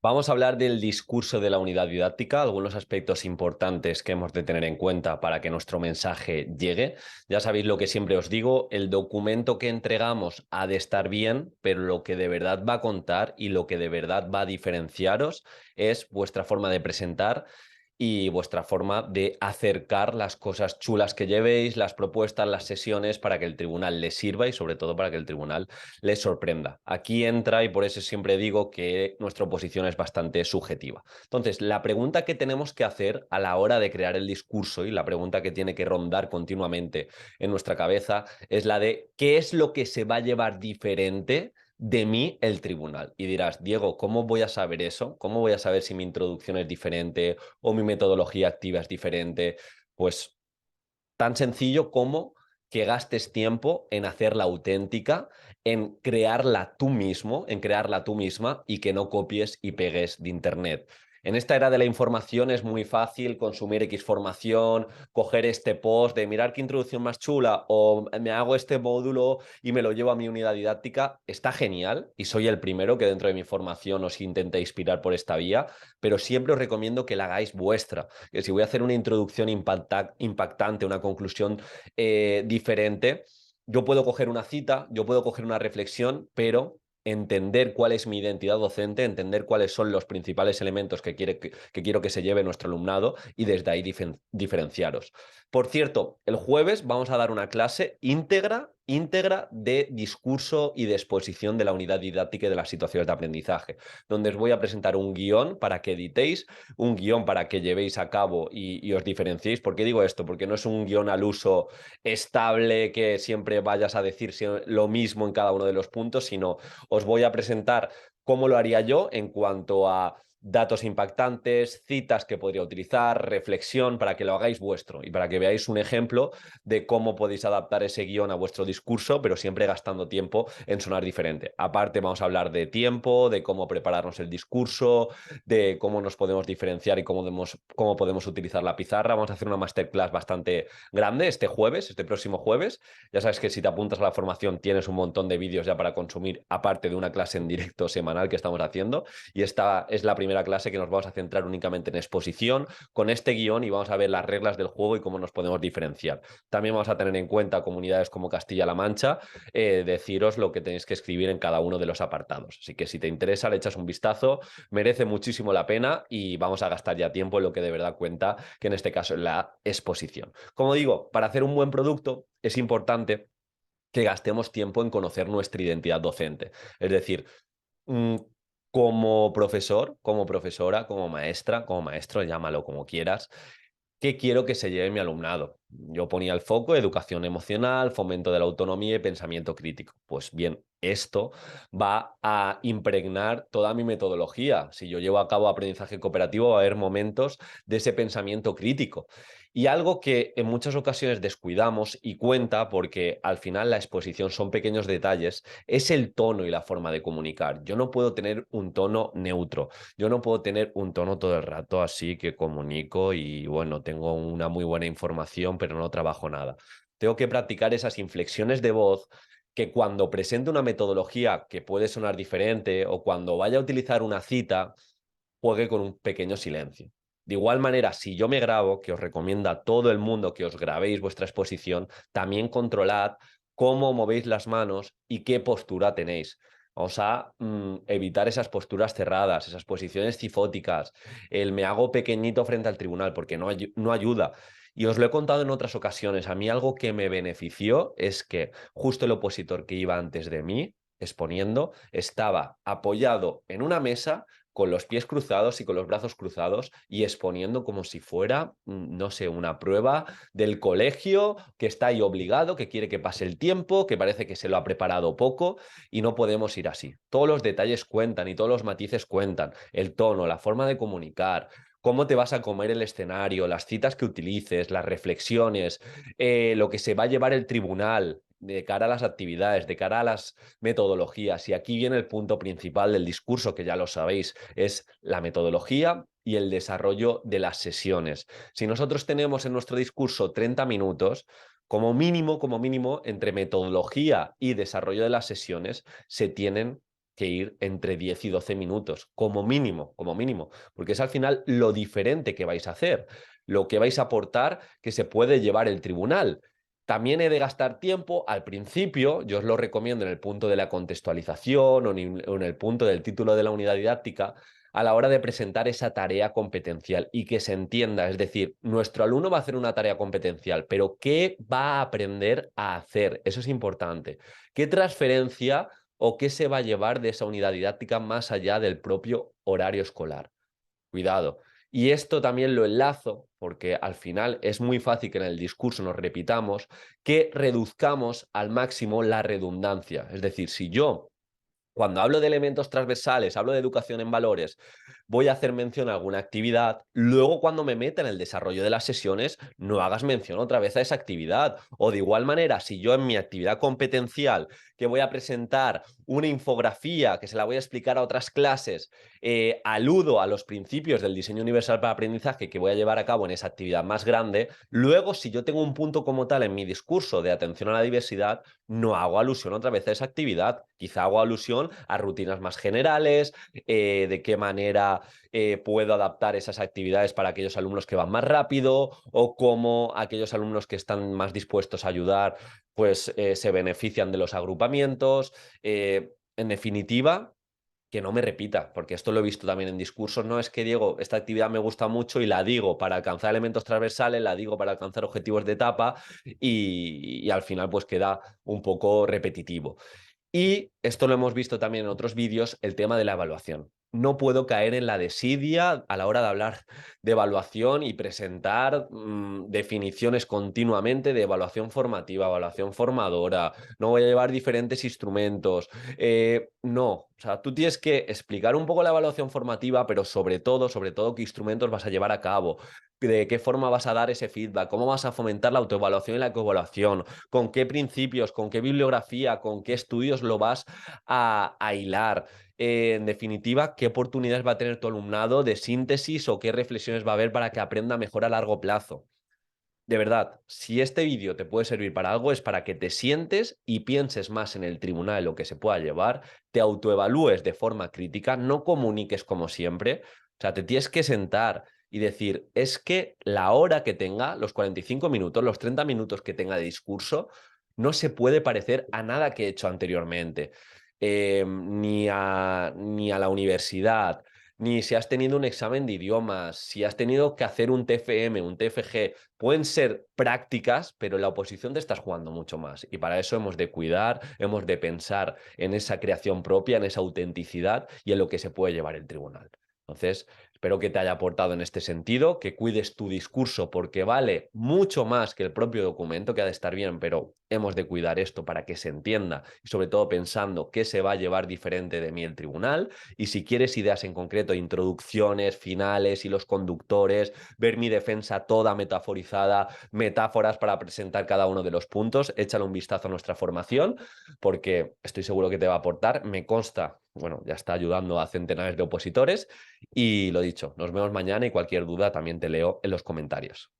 Vamos a hablar del discurso de la unidad didáctica, algunos aspectos importantes que hemos de tener en cuenta para que nuestro mensaje llegue. Ya sabéis lo que siempre os digo, el documento que entregamos ha de estar bien, pero lo que de verdad va a contar y lo que de verdad va a diferenciaros es vuestra forma de presentar y vuestra forma de acercar las cosas chulas que llevéis, las propuestas, las sesiones, para que el tribunal les sirva y sobre todo para que el tribunal les sorprenda. Aquí entra, y por eso siempre digo que nuestra oposición es bastante subjetiva. Entonces, la pregunta que tenemos que hacer a la hora de crear el discurso y la pregunta que tiene que rondar continuamente en nuestra cabeza es la de ¿qué es lo que se va a llevar diferente de mí el tribunal? Y dirás, Diego, ¿cómo voy a saber eso? ¿Cómo voy a saber si mi introducción es diferente o mi metodología activa es diferente? Pues tan sencillo como que gastes tiempo en hacerla auténtica, en crearla tú mismo, en crearla tú misma y que no copies y pegues de internet. En esta era de la información es muy fácil consumir X formación, coger este post de mirar qué introducción más chula o me hago este módulo y me lo llevo a mi unidad didáctica. Está genial y soy el primero que dentro de mi formación os intenta inspirar por esta vía, pero siempre os recomiendo que la hagáis vuestra, que si voy a hacer una introducción impactante, una conclusión diferente, yo puedo coger una cita, yo puedo coger una reflexión, pero entender cuál es mi identidad docente, entender cuáles son los principales elementos que quiero que se lleve nuestro alumnado y desde ahí diferenciaros. Por cierto, el jueves vamos a dar una clase íntegra de discurso y de exposición de la unidad didáctica y de las situaciones de aprendizaje, donde os voy a presentar un guión para que editéis, un guión para que llevéis a cabo y os diferenciéis. ¿Por qué digo esto? Porque no es un guión al uso estable que siempre vayas a decir lo mismo en cada uno de los puntos, sino os voy a presentar cómo lo haría yo en cuanto a datos impactantes, citas que podría utilizar, reflexión, para que lo hagáis vuestro y para que veáis un ejemplo de cómo podéis adaptar ese guión a vuestro discurso, pero siempre gastando tiempo en sonar diferente. Aparte, vamos a hablar de tiempo, de cómo prepararnos el discurso, de cómo nos podemos diferenciar y cómo podemos utilizar la pizarra. Vamos a hacer una masterclass bastante grande este jueves, este próximo jueves. Ya sabes que si te apuntas a la formación tienes un montón de vídeos ya para consumir, aparte de una clase en directo semanal que estamos haciendo. Y esta es la primera clase que nos vamos a centrar únicamente en exposición con este guión y vamos a ver las reglas del juego y cómo nos podemos diferenciar. También vamos a tener en cuenta comunidades como Castilla-La Mancha, deciros lo que tenéis que escribir en cada uno de los apartados. Así que si te interesa, le echas un vistazo, merece muchísimo la pena y vamos a gastar ya tiempo en lo que de verdad cuenta, que en este caso es la exposición. Como digo, para hacer un buen producto es importante que gastemos tiempo en conocer nuestra identidad docente. Es decir, mm, como profesor, como profesora, como maestra, como maestro, llámalo como quieras, ¿qué quiero que se lleve mi alumnado? Yo ponía el foco, educación emocional, fomento de la autonomía y pensamiento crítico. Pues bien, esto va a impregnar toda mi metodología. Si yo llevo a cabo aprendizaje cooperativo, va a haber momentos de ese pensamiento crítico. Y algo que en muchas ocasiones descuidamos y cuenta, porque al final la exposición son pequeños detalles, es el tono y la forma de comunicar. Yo no puedo tener un tono neutro. Yo no puedo tener un tono todo el rato así que comunico y bueno, tengo una muy buena información, pero no trabajo nada. Tengo que practicar esas inflexiones de voz que cuando presente una metodología que puede sonar diferente o cuando vaya a utilizar una cita, juegue con un pequeño silencio. De igual manera, si yo me grabo, que os recomienda a todo el mundo que os grabéis vuestra exposición, también controlad cómo movéis las manos y qué postura tenéis. Vamos a evitar esas posturas cerradas, esas posiciones cifóticas, el me hago pequeñito frente al tribunal, porque no ayuda. Y os lo he contado en otras ocasiones. A mí algo que me benefició es que justo el opositor que iba antes de mí, exponiendo, estaba apoyado en una mesa con los pies cruzados y con los brazos cruzados y exponiendo como si fuera, no sé, una prueba del colegio, que está ahí obligado, que quiere que pase el tiempo, que parece que se lo ha preparado poco y no podemos ir así. Todos los detalles cuentan y todos los matices cuentan. El tono, la forma de comunicar, cómo te vas a comer el escenario, las citas que utilices, las reflexiones, lo que se va a llevar el tribunal de cara a las actividades, de cara a las metodologías. Y aquí viene el punto principal del discurso, que ya lo sabéis, es la metodología y el desarrollo de las sesiones. Si nosotros tenemos en nuestro discurso 30 minutos, como mínimo, entre metodología y desarrollo de las sesiones, se tienen que ir entre 10 y 12 minutos, como mínimo, porque es al final lo diferente que vais a hacer, lo que vais a aportar que se puede llevar el tribunal. También he de gastar tiempo al principio, yo os lo recomiendo en el punto de la contextualización o en el punto del título de la unidad didáctica, a la hora de presentar esa tarea competencial y que se entienda, es decir, nuestro alumno va a hacer una tarea competencial, pero ¿qué va a aprender a hacer? Eso es importante. ¿Qué transferencia o qué se va a llevar de esa unidad didáctica más allá del propio horario escolar? Cuidado. Y esto también lo enlazo, porque al final es muy fácil que en el discurso nos repitamos, que reduzcamos al máximo la redundancia. Es decir, si yo, cuando hablo de elementos transversales, hablo de educación en valores, voy a hacer mención a alguna actividad, luego cuando me meta en el desarrollo de las sesiones, no hagas mención otra vez a esa actividad. O de igual manera, si yo en mi actividad competencial, que voy a presentar una infografía, que se la voy a explicar a otras clases, aludo a los principios del diseño universal para aprendizaje que voy a llevar a cabo en esa actividad más grande, luego si yo tengo un punto como tal en mi discurso de atención a la diversidad, no hago alusión otra vez a esa actividad, quizá hago alusión a rutinas más generales, de qué manera puedo adaptar esas actividades para aquellos alumnos que van más rápido o cómo aquellos alumnos que están más dispuestos a ayudar pues se benefician de los agrupamientos. En definitiva, que no me repita, porque esto lo he visto también en discursos, no es que Diego, esta actividad me gusta mucho y la digo para alcanzar elementos transversales, la digo para alcanzar objetivos de etapa y al final pues queda un poco repetitivo. Y esto lo hemos visto también en otros vídeos, el tema de la evaluación. No puedo caer en la desidia a la hora de hablar de evaluación y presentar definiciones continuamente de evaluación formativa, evaluación formadora. No voy a llevar diferentes instrumentos. No, o sea, tú tienes que explicar un poco la evaluación formativa, pero sobre todo, qué instrumentos vas a llevar a cabo, de qué forma vas a dar ese feedback, cómo vas a fomentar la autoevaluación y la coevaluación, con qué principios, con qué bibliografía, con qué estudios lo vas a hilar. En definitiva, qué oportunidades va a tener tu alumnado de síntesis o qué reflexiones va a haber para que aprenda mejor a largo plazo. De verdad, si este vídeo te puede servir para algo, es para que te sientes y pienses más en el tribunal, en lo que se pueda llevar, te autoevalúes de forma crítica, no comuniques como siempre. O sea, te tienes que sentar y decir, es que la hora que tenga, los 45 minutos, los 30 minutos que tenga de discurso, no se puede parecer a nada que he hecho anteriormente. Ni a la universidad, ni si has tenido un examen de idiomas, si has tenido que hacer un TFM, un TFG, pueden ser prácticas, pero en la oposición te estás jugando mucho más. Y para eso hemos de cuidar, hemos de pensar en esa creación propia, en esa autenticidad y en lo que se puede llevar el tribunal. Entonces, espero que te haya aportado en este sentido, que cuides tu discurso porque vale mucho más que el propio documento, que ha de estar bien, pero hemos de cuidar esto para que se entienda y sobre todo pensando qué se va a llevar diferente de mí el tribunal. Y si quieres ideas en concreto, introducciones, finales y los conductores, ver mi defensa toda metaforizada, metáforas para presentar cada uno de los puntos, échale un vistazo a nuestra formación porque estoy seguro que te va a aportar. Me consta, bueno, ya está ayudando a centenares de opositores y lo dicho, nos vemos mañana y cualquier duda también te leo en los comentarios.